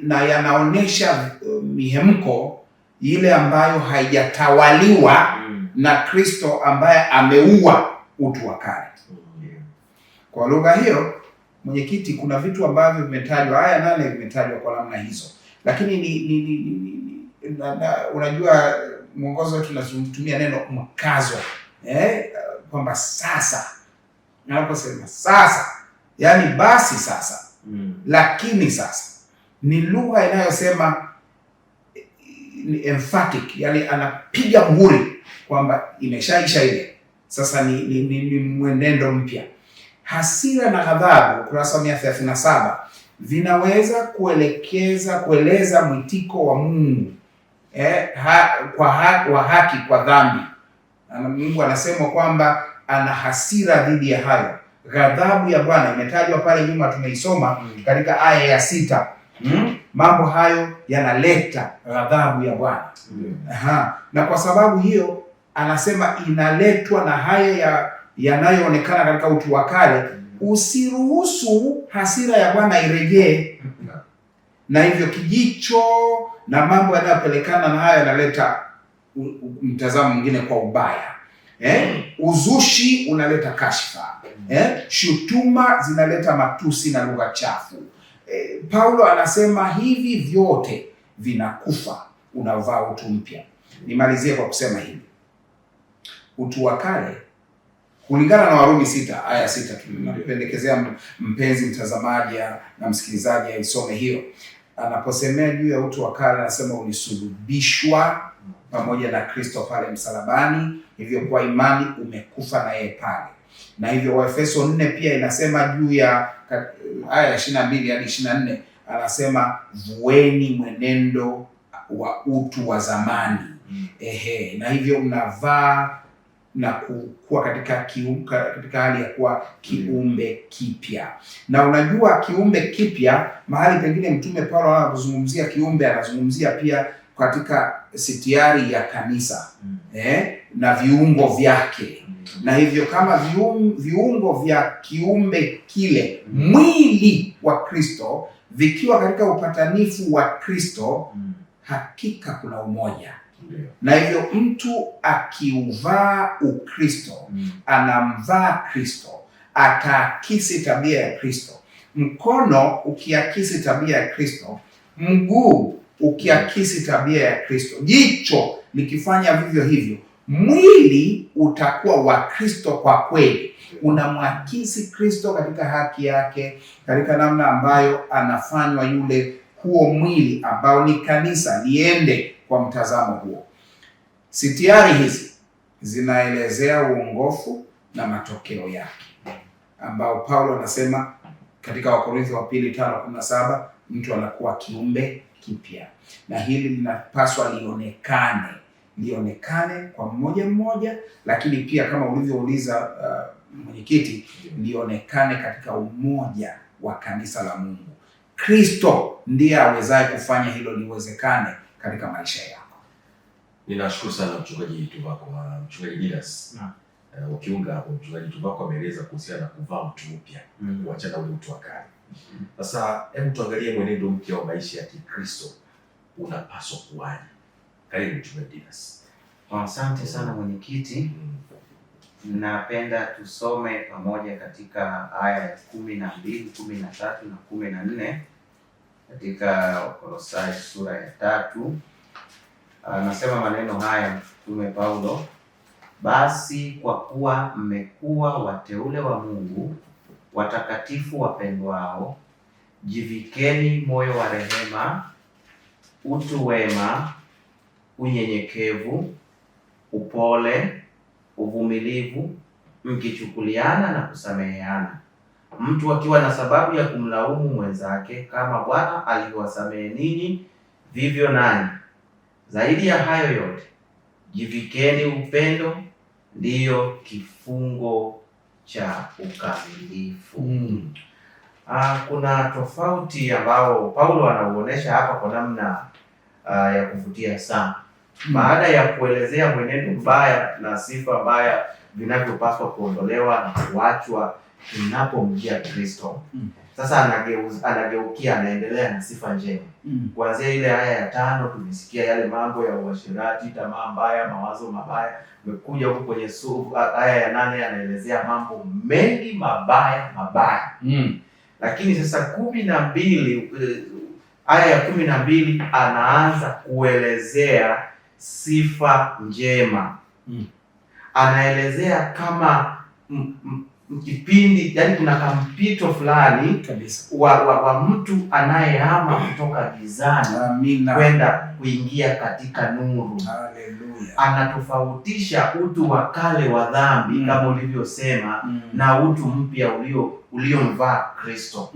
na yanaonesha mihemko ile ambayo haijatawaliwa na Kristo ambaye ameua utu wa kale. Kwa lugha hiyo, mwenyekiti, kuna vitu ambavyo vimetajwa, aya 8 vimetajwa kwa namna hizo. Lakini unajua mwongozo wetu tunatumia neno mkazo. Kwamba sasa. Naposema sasa, yani basi sasa. Lakini sasa. Ni lugha inayosema ni emphatic, yani anapiga muhuri kwamba imeshaisha ile. Sasa ni mwenendo mpya. Hasira na ghadhabu, ukurasa 137, vinaweza kueleza mwitiko wa Mungu wa haki kwa dhambi. Mungu anasema kwamba ana hasira dhidi ya hayo. Ghadhabu ya Bwana imetajwa pale nyuma, tumeisoma katika aya ya 6. Mambo hayo yanaleta ghadhabu ya Bwana. Na kwa sababu hiyo anasema inaletwa na hayo yanayoonekana katika utu wa kale. Usiruhusu hasira ya Bwana irejee. Na hivyo kijicho na mambo yanayopelekana na hayo yanaleta mtazamo mwingine kwa ubaya. Uzushi unaleta kashfa. Shutuma zinaleta matusi na lugha chafu. Paulo anasema hivi vyote vinakufa unavaa utu mpya. Nimalizie kwa kusema hivi. Utu wa kale kulingana na Warumi 6 aya 6, tunapendekezea mpenzi mtazamaji na msikilizaji aisome hiyo. Anaposemea juu ya utu wa kale anasema ulisulubishwa pamoja na Kristo pale msalabani, hivyo kwa imani umekufa na yeye pale. Na hivyo Waefeso 4 pia inasema juu ya aya ya 22 hadi 24, anasema vueni mwenendo wa utu wa zamani. Na hivyo mnavaa na kuwa katika hali ya kuwa kiumbe kipya. Na unajua kiumbe kipya, mahali pengine Mtume Paulo anapozungumzia kiumbe anazungumzia pia katika sitiari ya kanisa na viungo vyake. Na hivyo kama viungo vya kiumbe kile, mwili wa Kristo, vikiwa katika upatanifu wa Kristo, hakika kuna umoja. Na hivyo mtu akiuvaa Ukristo, anamvaa Kristo, ataakisi tabia ya Kristo. Mkono ukiakisi tabia ya Kristo, mguu ukiakisi tabia ya Kristo, jicho likifanya vivyo hivyo, mwili utakuwa wa Kristo kwa kweli. Unamwakisi Kristo katika haki yake, katika namna ambayo anafanywa yule huo mwili ambao ni kanisa liende kwa mtazamo huo. Sitiari hizi zinaelezea uongofu na matokeo yake, ambao Paulo anasema katika Wakorintho wa pili 5:17, mtu anakuwa kiumbe kipya. Na hili linapaswa lionekane lionekane kwa mmoja mmoja, lakini pia kama ulivyouliza mwenyekiti, lionekane katika umoja wa kanisa la Mungu. Kristo ndiye awezaye kufanya hilo liwezekane katika maisha yako. Ninashukuru sana mchungaji Tuvako, mchungaji Didas. Ukiunga hapo, mchungaji Tuvako ameeleza kuhusiana na kuvaa mtu mpya, kuachana ule mtu wa kale. Sasa hebu tuangalie mwenendo mpya wa maisha ya Kikristo unapaswa kuwaje. Karibu mchungaji Didas. Asante sana mwenyekiti. Napenda tusome pamoja katika aya ya 12, 13 na 14 katika Kolosai sura ya 3. Anasema maneno haya Mtume Paulo: basi kwa kuwa mmekuwa wateule wa Mungu, watakatifu wapendwao, jivikeni moyo wa rehema, utu wema, unyenyekevu, upole, uvumilivu, mkichukuliana na kusameheana, mtu akiwa na sababu ya kumlaumu mwenzake, kama Bwana alivyowasamehe ninyi, vivyo nanyi. Zaidi ya hayo yote, jivikeni upendo, ndiyo kifungo cha ukamilifu. Kuna tofauti ambao Paulo anauonesha hapa kwa namna ya kuvutia sana. Baada ya kuelezea mwenendo mbaya na sifa mbaya vinavyopaswa kuondolewa na kuachwa tunapomjia Kristo, sasa anageukia, anaendelea na sifa njema. Kuanzia ile aya ya 5 tumesikia yale mambo ya uasherati, tamaa mbaya, mawazo mabaya. Umekuja huko kwenye aya ya 8 anaelezea mambo mengi mabaya. Lakini sasa 12, aya ya 12 anaanza kuelezea sifa njema. Anaelezea kama kipindi, yani kuna kampito fulani kabisa wa mtu anayehama kutoka gizani kwenda kuingia katika nuru. Haleluya. Anatofautisha utu wa kale wa dhambi kama ulivyosema na utu mpya uliomvaa Kristo.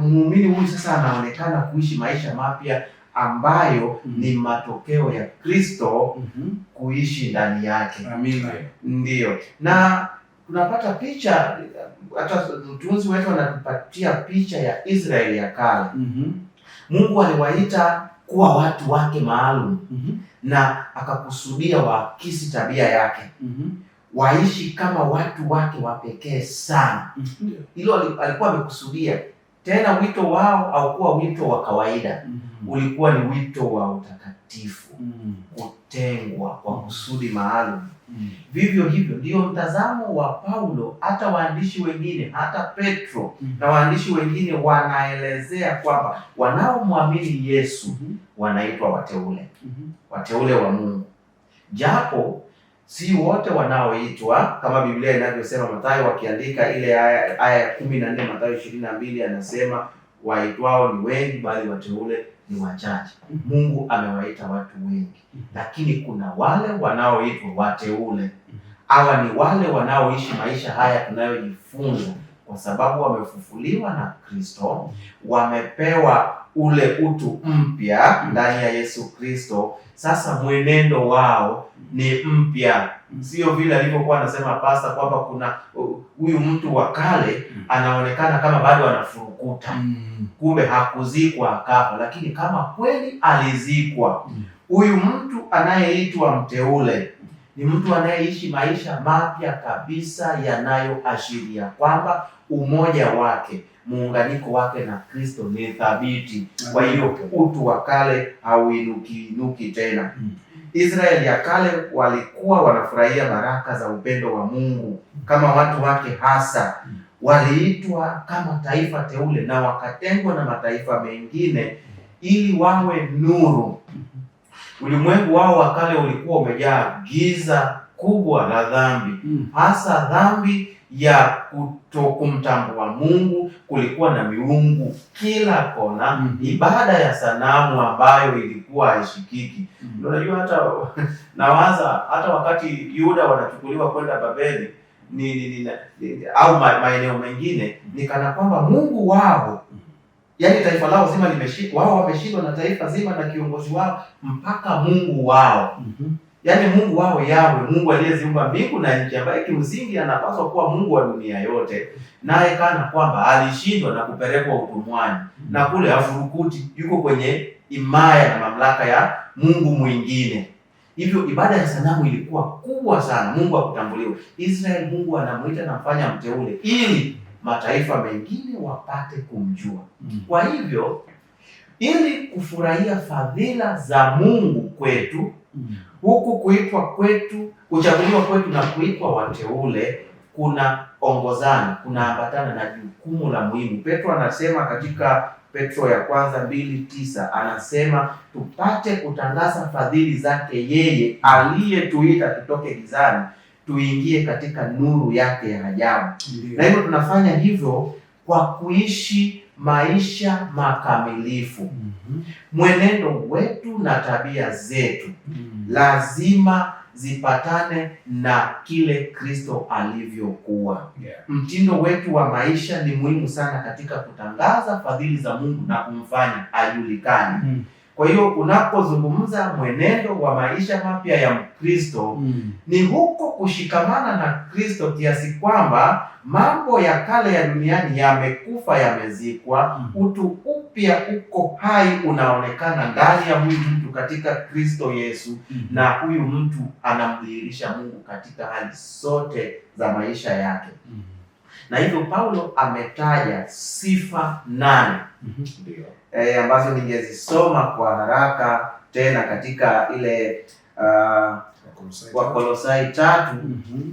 Muumini huyu sasa anaonekana kuishi maisha mapya ambayo ni matokeo ya Kristo kuishi ndani yake. Amina. Ndiyo. Na tunapata picha, hata mtunzi wetu anatupatia picha ya Israeli ya kale. Mungu aliwaita kuwa watu wake maalum na akakusudia waakisi tabia yake. Waishi kama watu wake wa pekee sana. Hilo alikuwa amekusudia. Tena wito wao haukuwa wito wa kawaida. Ulikuwa ni wito wa utakatifu, kutengwa kwa kusudi maalum. Vivyo hivyo ndio mtazamo wa Paulo. Hata waandishi wengine, hata Petro na waandishi wengine wanaelezea kwamba wanaomwamini Yesu wanaitwa wateule, wateule wa Mungu. Japo si wote wanaoitwa, kama Biblia inavyosema. Mathayo wakiandika ile aya ya 14, Mathayo 22 anasema waitwao ni wengi bali wateule ni wachache. Mungu amewaita watu wengi, lakini kuna wale wanaoitwa wateule. Hawa ni wale wanaoishi maisha haya tunayojifunza, kwa sababu wamefufuliwa na Kristo, wamepewa ule utu mpya ndani ya Yesu Kristo. Sasa mwenendo wao ni mpya. Sio vile alivyokuwa anasema pasta kwamba kuna huyu mtu wa kale anaonekana kama bado anafurukuta. Kumbe hakuzikwa akafa, lakini kama kweli alizikwa. Huyu mtu anayeitwa mteule ni mtu anayeishi maisha mapya kabisa yanayoashiria kwamba umoja wake, muunganiko wake na Kristo ni thabiti. Kwa hiyo utu wa kale hauinuki tena. Israeli ya kale walikuwa wanafurahia baraka za upendo wa Mungu kama watu wake hasa. Waliitwa kama taifa teule na wakatengwa na mataifa mengine ili wawe nuru. Ulimwengu wao wa kale ulikuwa umejaa giza kubwa la dhambi, hasa dhambi ya kutokumtambua Mungu. Kulikuwa na miungu kila kona, ibada ya sanamu ambayo ilikuwa haishikiki. Unajua, hata nawaza hata wakati Yuda wanachukuliwa kwenda Babeli au maeneo mengine, ni kana kwamba Mungu wao yaani taifa lao zima limeshindwa, wao wameshindwa na taifa zima na kiongozi wao mpaka Mungu wao. Yaani Mungu wao Yahweh, Mungu aliyeziumba mbingu na nchi, ambaye kimsingi anapaswa kuwa Mungu wa dunia yote, naye kana kwamba alishindwa na kupelekwa utumwani na kule afurukuti yuko kwenye imaya na mamlaka ya Mungu mwingine. Hivyo ibada ya sanamu ilikuwa kubwa sana. Mungu akutambuliwe. Israeli Mungu anamuita na mfanya mteule ili mataifa mengine wapate kumjua. Kwa hivyo ili kufurahia fadhila za Mungu kwetu, huku kuitwa kwetu, kuchaguliwa kwetu na kuitwa wateule, kuna ongozana, kuna ambatana na jukumu la muhimu. Petro anasema katika Petro ya kwanza 2:9 anasema tupate kutangaza fadhili zake yeye aliyetuita tutoke gizani tuingie katika nuru yake ya ajabu. Na hivyo tunafanya hivyo kwa kuishi maisha makamilifu. Mwenendo wetu na tabia zetu lazima zipatane na kile Kristo alivyokuwa. Mtindo wetu wa maisha ni muhimu sana katika kutangaza fadhili za Mungu na kumfanya ajulikane. Kwa hiyo unapozungumza mwenendo wa maisha mapya ya Mkristo, ni huko kushikamana na Kristo kiasi kwamba mambo ya kale ya duniani yamekufa, yamezikwa, utu upya uko hai unaonekana ndani ya huyu mtu katika Kristo Yesu, na huyu mtu anamdhihirisha Mungu katika hali zote za maisha yake. Na hivyo Paulo ametaja sifa 8 ambazo ningezisoma kwa haraka tena katika ile Wakolosai 3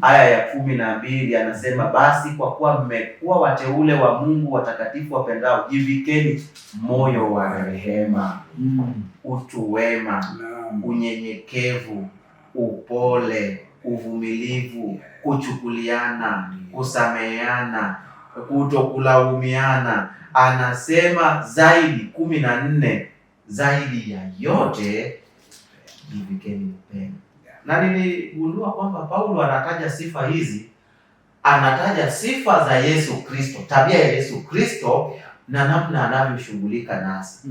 aya ya 12 anasema, basi kwa kuwa mmekuwa wateule wa Mungu watakatifu wapendao, jivikeni moyo wa rehema, utu wema, unyenyekevu, upole, uvumilivu, kuchukuliana, kusameheana, kutokulaumiana. Anasema zaidi 14, zaidi ya yote jivikeni upendo. Na niligundua kwamba Paulo anataja sifa hizi, anataja sifa za Yesu Kristo, tabia ya Yesu Kristo na namna anavyoshughulika nasi.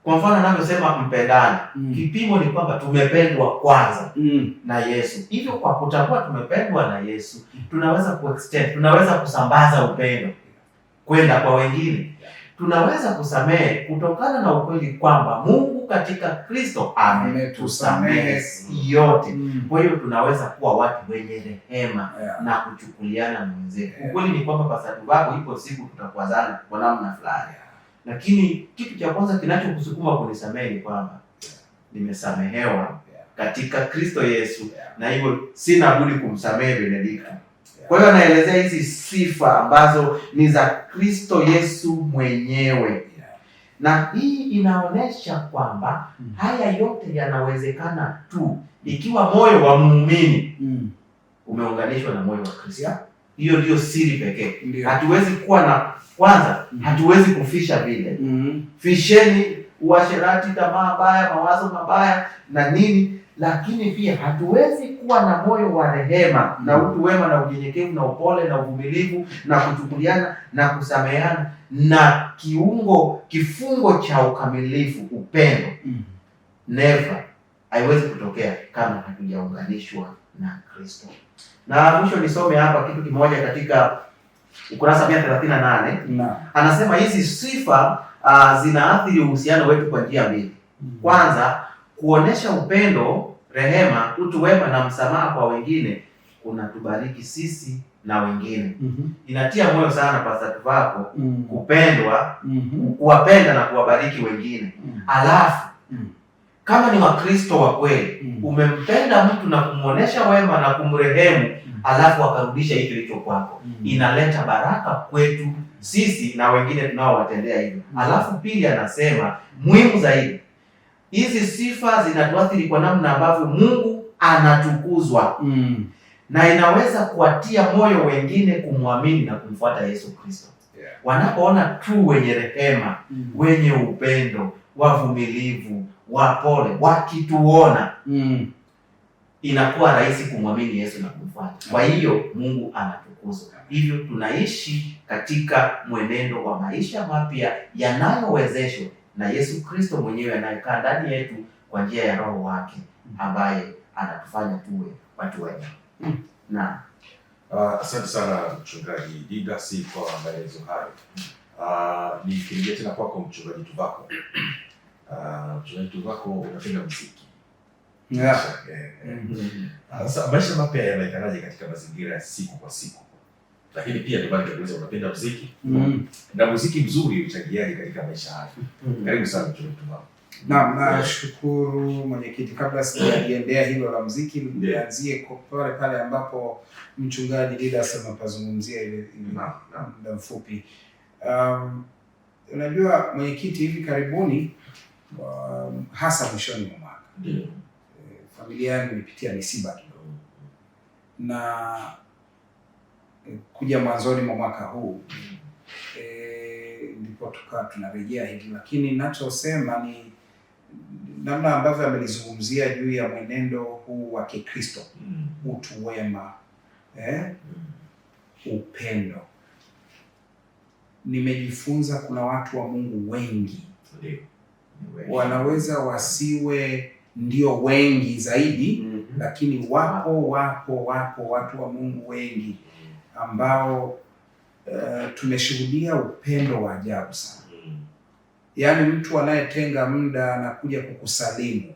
Kwa mfano anavyosema mpendane. Kipimo ni kwamba tumependwa kwanza na Yesu. Hivyo kwa kutambua tumependwa na Yesu, tunaweza kuextend, tunaweza kusambaza upendo kwenda kwa wengine. Tunaweza kusamehe kutokana na ukweli kwamba Mungu katika Kristo ametusamehe yote. Kwa hiyo tunaweza kuwa watu wenye rehema na kuchukuliana na wenzetu. Ukweli ni kwamba pasatu wako ipo siku tutakwazana kwa namna fulani. Lakini kitu cha kwanza kinachokusukuma kunisamehe ni kwamba nimesamehewa katika Kristo Yesu, na hivyo sina budi kumsamehe Benedikto. Kwa hiyo anaelezea hizi sifa ambazo ni za Kristo Yesu mwenyewe. Na hii inaonyesha kwamba haya yote yanawezekana tu ikiwa moyo wa muumini umeunganishwa na moyo wa Kristo. Hiyo ndio siri pekee. Hatuwezi kuwa na kwanza, hatuwezi kufisha vile. Fisheni uasherati, tamaa mbaya, mawazo mabaya na nini, lakini pia hatuwezi kuwa na moyo wa rehema na utu wema na unyenyekevu na upole na uvumilivu na kuchukuliana na kusameheana na kifungo cha ukamilifu, upendo. Never, haiwezi kutokea kama hatujaunganishwa na Kristo. Na mwisho nisome hapa kitu kimoja katika ukurasa 138. Anasema hizi sifa zinaathiri uhusiano wetu kwa njia mbili. Kwanza, kuonesha upendo, rehema, utu wema na msamaha kwa wengine kunatubariki sisi na wengine. Inatia moyo sana pastor wako kupendwa, kuwapenda na kuwabariki wengine. Alafu kama ni Wakristo wa kweli, umempenda mtu na kumuonesha wema na kumrehemu, alafu akarudisha hicho hicho kwako, inaleta baraka kwetu sisi na wengine tunaowatendea hivyo. Alafu pili, anasema muhimu zaidi, hizi sifa zinatuathiri kwa namna ambavyo Mungu anatukuzwa. Na inaweza kuwatia moyo wengine kumwamini na kumfuata Yesu Kristo. Wanapoona tu wenye rehema, wenye upendo, wavumilivu, wapole, wakituona, inakuwa rahisi kumwamini Yesu na kumfuata. Kwa hiyo Mungu anatukuzwa. kutukuzwa. Hivyo tunaishi katika mwenendo wa maisha mapya yanayowezeshwa na Yesu Kristo mwenyewe anayekaa ndani yetu kwa njia ya Roho wake ambaye anatufanya tuwe watu wema. Na asante sana Mchungaji Didas kwa maelezo hayo. Nikirejea tena kwako Mchungaji Tuvako. Mchungaji Tuvako, unapenda muziki. Sasa maisha mapya yanaonekanaje katika mazingira ya siku kwa siku? Lakini pia ndio maana tunaweza unapenda muziki. Na muziki mzuri uchangiaje katika maisha haya? Karibu sana Mchungaji Tuvako. Naam, nashukuru mwenyekiti. Kabla sijaendea hilo la muziki, nianzie kwa pale ambapo Mchungaji Didas amepazungumzia ile muda mfupi. Unajua mwenyekiti, hivi karibuni hasa mwishoni mwa mwaka familia yangu ilipitia misiba kidogo, na kuja mwanzoni mwa mwaka huu ndipo tukawa tunarejea hivi, lakini ninachosema ni namna ambavyo amelizungumzia juu ya mwenendo huu wa Kikristo, utu wema, upendo. Nimejifunza kuna watu wa Mungu wengi wanaweza wasiwe ndio wengi zaidi, lakini wapo watu wa Mungu wengi ambao tumeshuhudia upendo wa ajabu sana. Yaani mtu anayetenga muda na kuja kukusalimu,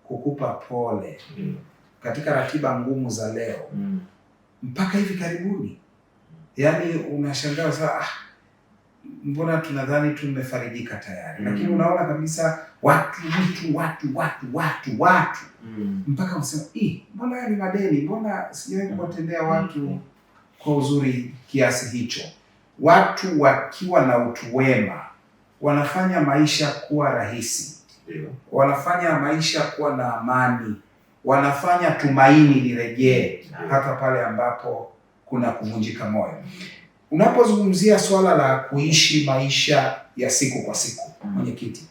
kukupa pole katika ratiba ngumu za leo, mpaka hivi karibuni. Yaani unashangaa sasa, mbona tunadhani tumefarijika tayari, lakini unaona kabisa watu mpaka unasema mbona haya ni madeni, mbona sijawahi kuwatendea watu kwa uzuri kiasi hicho. Watu wakiwa na utu wema wanafanya maisha kuwa rahisi, wanafanya maisha kuwa na amani, wanafanya tumaini lirejee hata pale ambapo kuna kuvunjika moyo. Unapozungumzia swala la kuishi maisha ya siku kwa siku, mwenyekiti,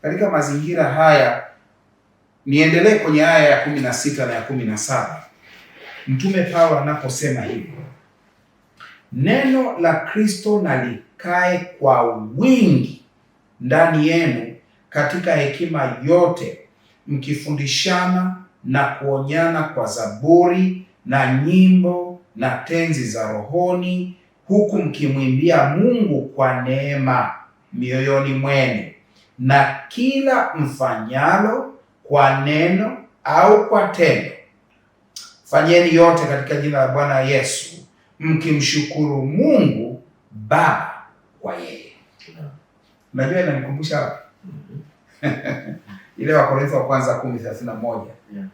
katika mazingira haya, niendelee kwenye aya ya 16 na ya 17. Mtume Paulo anaposema hivi: neno la Kristo na likae kwa wingi ndani yenu katika hekima yote, mkifundishana na kuonyana kwa zaburi na nyimbo na tenzi za rohoni, huku mkimwimbia Mungu kwa neema mioyoni mwenu, na kila mfanyalo kwa neno au kwa tendo, fanyeni yote katika jina la Bwana Yesu, mkimshukuru Mungu Baba kwa yeye. Unajua inanikumbusha ile Wakorintho wa kwanza 10:31,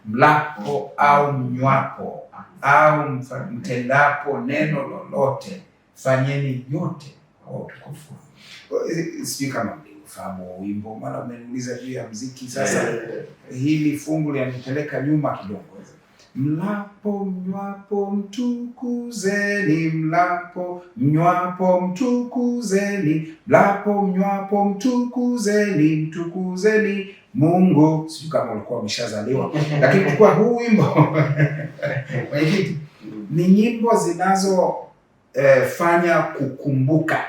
mlapo au mnywapo au mtendapo neno lolote, fanyeni yote kwa utukufu. Sijui kama mlifahamu wimbo, maana umeniuliza juu ya muziki. Sasa hili fungu linanipeleka nyuma kidogo. Mlapo mnywapo mtukuzeni, mlapo mnywapo mtukuzeni, mlapo mnywapo mtukuzeni, mtukuzeni Mungu. Sijui kama ulikuwa umeshazaliwa, lakini kwa huu wimbo ni nyimbo zinazofanya kukumbuka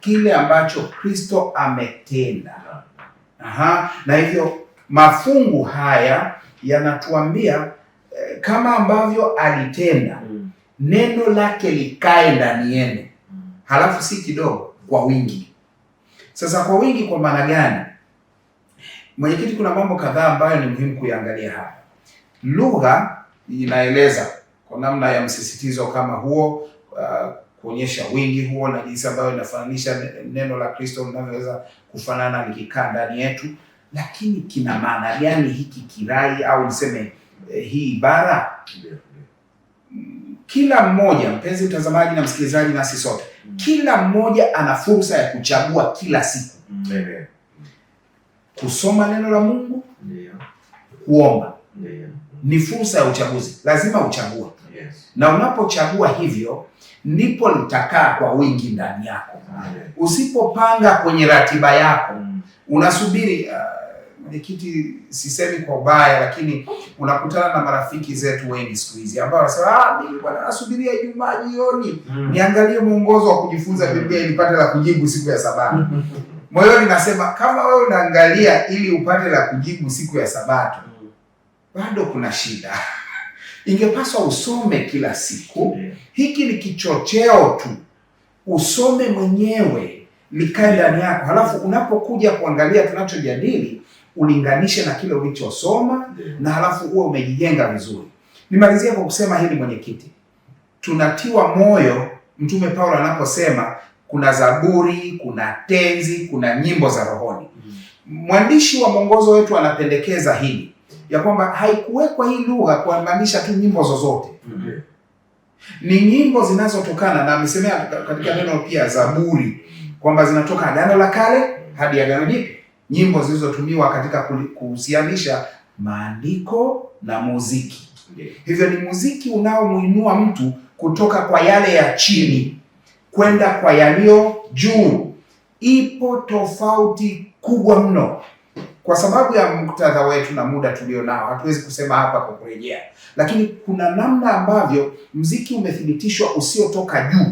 kile ambacho Kristo ametenda. Na hivyo mafungu haya yanatuambia kama ambavyo alitenda, neno lake likae ndani yenu, halafu si kidogo, kwa wingi. Sasa kwa wingi kwa maana gani? Mwenyekiti, kuna mambo kadhaa ambayo ni muhimu kuyaangalia hapa. Lugha inaeleza kwa namna ya msisitizo kama huo, kuonyesha wingi huo na jinsi ambayo inafananisha neno la Kristo linavyoweza kufanana likikaa ndani yetu. Lakini kina maana gani hiki kirai au niseme hii ibara? Kila mmoja, mpenzi mtazamaji na msikilizaji, nasi sote, kila mmoja ana fursa ya kuchagua kila siku kusoma neno la Mungu, kuomba. Ni fursa ya uchaguzi, lazima uchague. Na unapochagua hivyo, ndipo litakaa kwa wingi ndani yako. Usipopanga kwenye ratiba yako, unasubiri mwenyekiti, sisemi kwa ubaya, lakini unakutana na marafiki zetu wengi siku hizi ambao wanasema mimi bwana nasubiria Ijumaa jioni niangalie mwongozo wa kujifunza Biblia ili nipate la kujibu siku ya Sabato. Moyoni nasema kama wewe unaangalia ili upate la kujibu siku ya Sabato, bado kuna shida. Ingepaswa usome kila siku. Hiki ni kichocheo tu, usome mwenyewe, likae ndani yako. Halafu unapokuja kuangalia tunachojadili, ulinganishe na kile ulichosoma, na halafu uwe umejijenga vizuri. Nimalizia kwa kusema hili, mwenyekiti, tunatiwa moyo Mtume Paulo anaposema kuna zaburi, kuna tenzi, kuna nyimbo za rohoni. Mwandishi wa mwongozo wetu anapendekeza hili, ya kwamba haikuwekwa hii lugha kuamaanisha tu nyimbo zozote. Ni nyimbo zinazotokana, na amesemea katika neno pia zaburi, kwamba zinatoka Agano la Kale hadi Agano Jipya. Nyimbo zilizotumiwa katika kuhusianisha maandiko na muziki. Hivyo ni muziki unaomuinua mtu kutoka kwa yale ya chini kwenda kwa yaliyo juu. Ipo tofauti kubwa mno. Kwa sababu ya muktadha wetu na muda tulionao, hatuwezi kusema hapa kwa kurejea, lakini kuna namna ambavyo muziki umethibitishwa usiotoka juu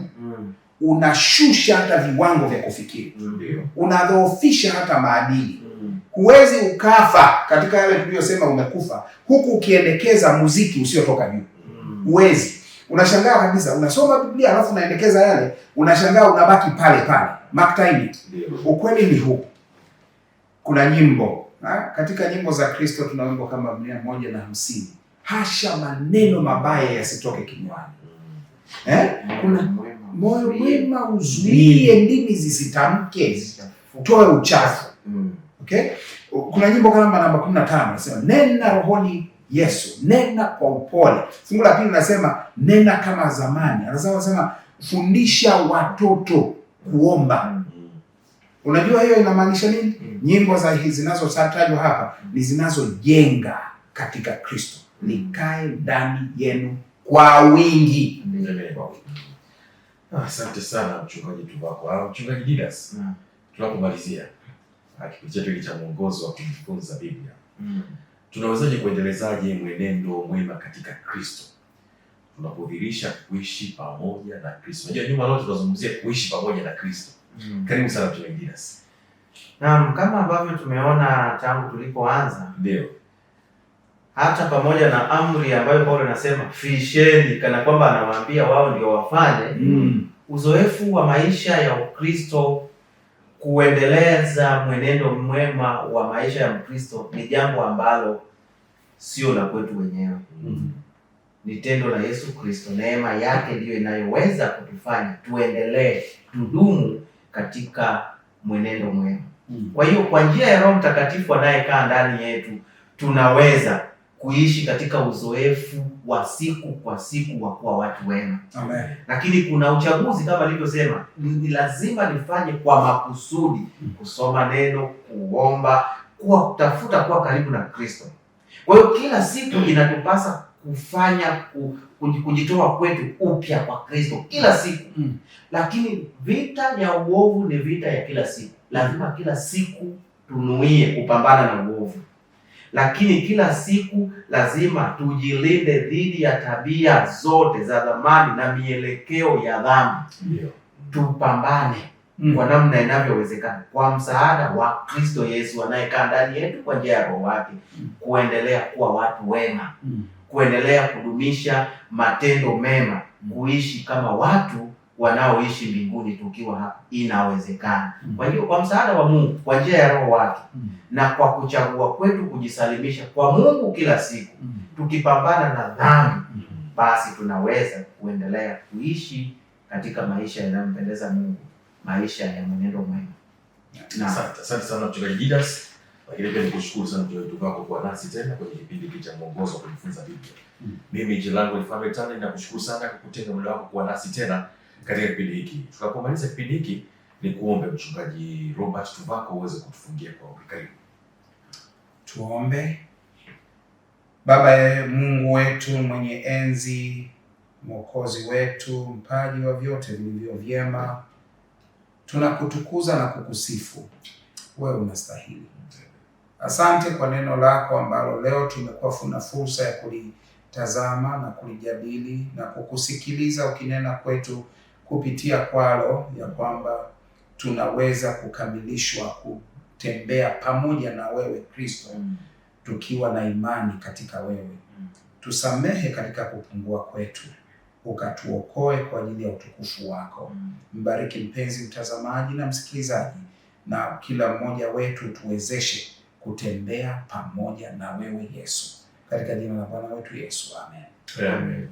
unashusha hata viwango vya kufikiri, unadhoofisha hata maadili. Huwezi ukafa katika yale tuliyosema umekufa huku ukiendekeza muziki usiotoka juu. Huwezi. Unashangaa kabisa, unasoma Biblia alafu unaendekeza yale, unashangaa unabaki pale pale. Mark Twain. Ukweli ni huu. Kuna nyimbo katika nyimbo za Kristo, tuna wimbo kama 150. Hasha maneno mabaya yasitoke kinywani. Kuna moyo mwema uzuie ndimi zisitamke, toe uchafu. Okay? Kuna nyimbo kama namba 15 nasema nena rohoni Yesu, nena kwa upole. Fungu la pili linasema nena kama zamani. Anasema fundisha watoto kuomba. Unajua hiyo inamaanisha nini? Nyimbo za hizi zinazotajwa hapa ni zinazojenga katika Kristo. Nikae ndani yenu kwa wingi. Asante sana mchungaji Tuvako. Mchungaji Didas, tunapomalizia kipindi chetu hiki cha mwongozo wa kujifunza Biblia, tunawezaje kuendelezaje mwenendo mwema katika Kristo tunapodhihirisha kuishi pamoja na Kristo? Unajua nyuma leo tunazungumzia kuishi pamoja na Kristo. Karibu sana mchungaji Didas. Naam, kama ambavyo tumeona tangu tulipoanza, ndio hata pamoja na amri ambayo Paulo anasema fisheni, kana kwamba anawaambia wao ndio wafanye, uzoefu wa maisha ya Ukristo, kuendeleza mwenendo mwema wa maisha ya Mkristo ni jambo ambalo sio la kwetu wenyewe. Ni tendo la Yesu Kristo. Neema yake ndiyo inayoweza kutufanya tuendelee, tudumu katika mwenendo mwema. Kwa hiyo kwa njia ya Roho Mtakatifu anayekaa ndani yetu, tunaweza kuishi katika uzoefu wa siku kwa siku wa kuwa watu wema. Amen. Lakini kuna uchaguzi kama nilivyosema, ni lazima nifanye kwa makusudi, kusoma neno, kuomba, kutafuta kuwa karibu na Kristo. Kwa hiyo kila siku inatupasa kufanya kujitoa kwetu upya kwa Kristo kila siku. Lakini vita ya uovu ni vita ya kila siku. Lazima kila siku tunuie kupambana na uovu. Lakini kila siku lazima tujilinde dhidi ya tabia zote za dhambi na mielekeo ya dhambi. Tupambane kwa namna inavyowezekana kwa msaada wa Kristo Yesu anayekaa ndani yetu kwa njia ya Roho wake, kuendelea kuwa watu wema, kuendelea kudumisha matendo mema, kuishi kama watu wanaoishi mbinguni tukiwa hapa. Inawezekana. Kwa hiyo kwa msaada wa Mungu kwa njia ya Roho wake na kwa kuchagua kwetu kujisalimisha kwa Mungu kila siku, tukipambana na dhambi, basi tunaweza kuendelea kuishi katika maisha yanayompendeza Mungu, maisha ya mwenendo mwema. Asante sana mchungaji Didas. Lakini pia nikushukuru sana mchungaji Tuvako kwa nasi tena kwenye kipindi hiki cha mwongozo wa kujifunza Biblia. Mimi jina langu ni Family Tani, na kushukuru sana kwa kutenga muda wako kuwa nasi tena katika kipindi hiki. Tunapomaliza kipindi hiki, ni kuombe mchungaji Robert Tuvako uweze kutufungia kwa ombi. Karibu. Tuombe. Baba Mungu wetu mwenye enzi, Mwokozi wetu, mpaji wa vyote vilivyo vyema, tunakutukuza na kukusifu. Wewe unastahili. Asante kwa neno lako ambalo leo tumekuwa na fursa ya kulitazama na kulijadili na kukusikiliza ukinena kwetu kupitia kwalo, ya kwamba tunaweza kukamilishwa kutembea pamoja na wewe Kristo, tukiwa na imani katika wewe. Tusamehe katika kupungua kwetu, ukatuokoe kwa ajili ya utukufu wako. Mbariki mpenzi mtazamaji na msikilizaji, na kila mmoja wetu tuwezeshe kutembea pamoja na wewe Yesu, katika jina la Bwana wetu Yesu, amen. Amen.